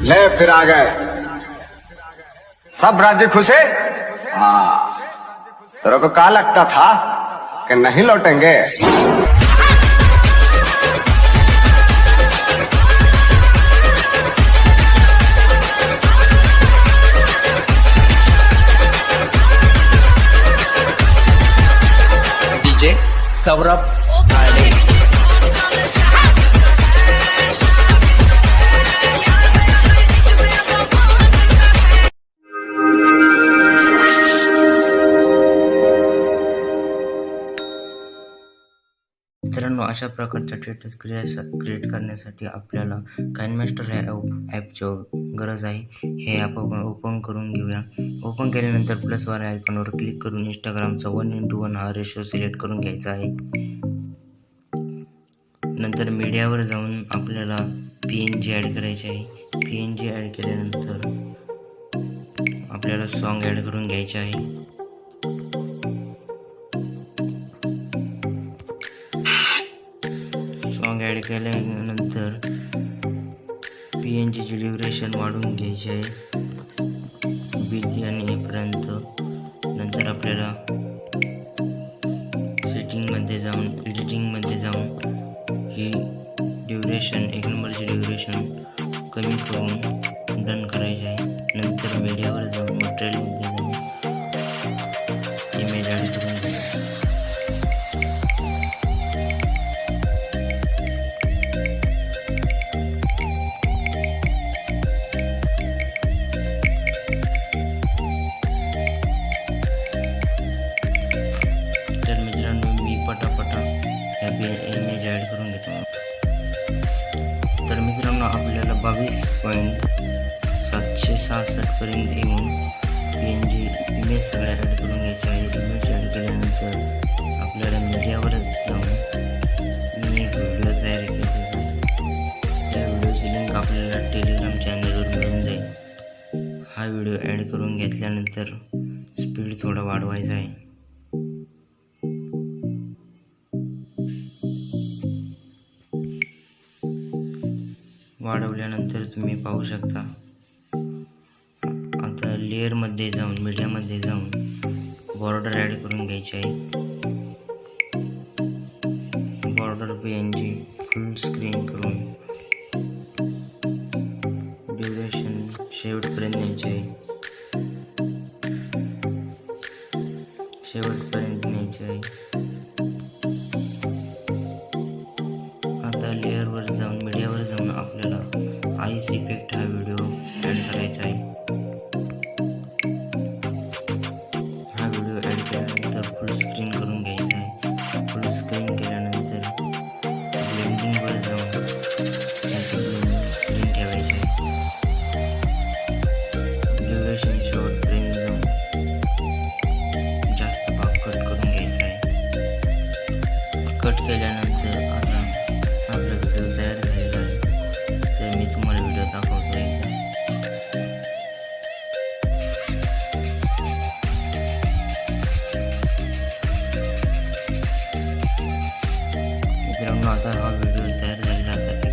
ले फिर आ गए। सब राज्य खुश है। हाँ, तेरे को क्या लगता था कि नहीं लौटेंगे? डीजे सौरभ मित्रांनो, अशा प्रकारचा स्टेटस क्रिएट करण्यासाठी आपल्याला काइनमास्टर या ॲपची गरज आहे. हे ॲप आपण ओपन करून घेऊया. ओपन केल्यानंतर प्लसवाल्या आयकॉनवर क्लिक करून इंस्टाग्रामचा 1:1 हा रेशो सिलेक्ट करून घ्यायचा आहे. नंतर मीडियावर जाऊन आपल्याला PNG ॲड करायची आहे. PNG ॲड केल्यानंतर आपल्याला सॉन्ग ॲड करून घ्यायचे आहे. सॉन्ग ॲड केल्यानंतर PNGची ड्युरेशन वाढवून घ्यायची आहे BGM पर्यंत. नंतर आपल्याला सेटिंगमध्ये जाऊन एडिटिंगमध्ये जाऊन ही ड्युरेशन 1 नंबरची ड्युरेशन कमी करून डन करायची आहे. नंतर मीडियावर जाऊन मटेरियलमध्ये जाऊन इमेज ॲड करून घ्यायची. तर मित्रांनो, मी पटापटा ह्या इमेज ॲड करून घेतो. तर मित्रांनो, आपल्याला 22.766 पर्यंत येऊन PNG इमेज सगळ्या ॲड करून घ्यायचे आहे. इमेज ॲड केल्यानंतर आपल्याला मीडियावर जाऊन मी एक व्हिडिओ तयार केला आहे. त्या व्हिडिओची लिंक आपल्याला टेलिग्राम चॅनलवर मिळून जाईल. हा व्हिडिओ ॲड करून घेतल्यानंतर स्पीड थोडा वाढवायचा आहे. वाढवल्यानंतर तुम्ही पाहू शकता. आता लेअरमध्ये जाऊन मीडियामध्ये जाऊन बॉर्डर ॲड करून घ्यायची आहे. बॉर्डर PNG फुल स्क्रीन करून ड्युरेशन शेवटपर्यंत न्यायची आहे. आता लेअरवर जाऊन मीडियावर जाऊन आपल्याला आईस इफेक्ट हा व्हिडिओ ॲड करायचा आहे. हा व्हिडिओ ॲड केल्यानंतर फुल स्क्रीन करून घ्यायचा आहे. फुल स्क्रीन केल्यानंतर ब्लेंडिंगवर जाऊन त्याची स्क्रीन ठेवायची आहे. ड्युरेशन शेवटपर्यंत जाऊन जास्त भाग कट करून घ्यायचा आहे. कट केल्यानंतर आता आपला व्हिडिओ तयार झालेला आहे. तर मी तुम्हाला व्हिडिओ दाखवतो एकदा. मित्रांनो, आता हा व्हिडिओ तयार झालेला आहे.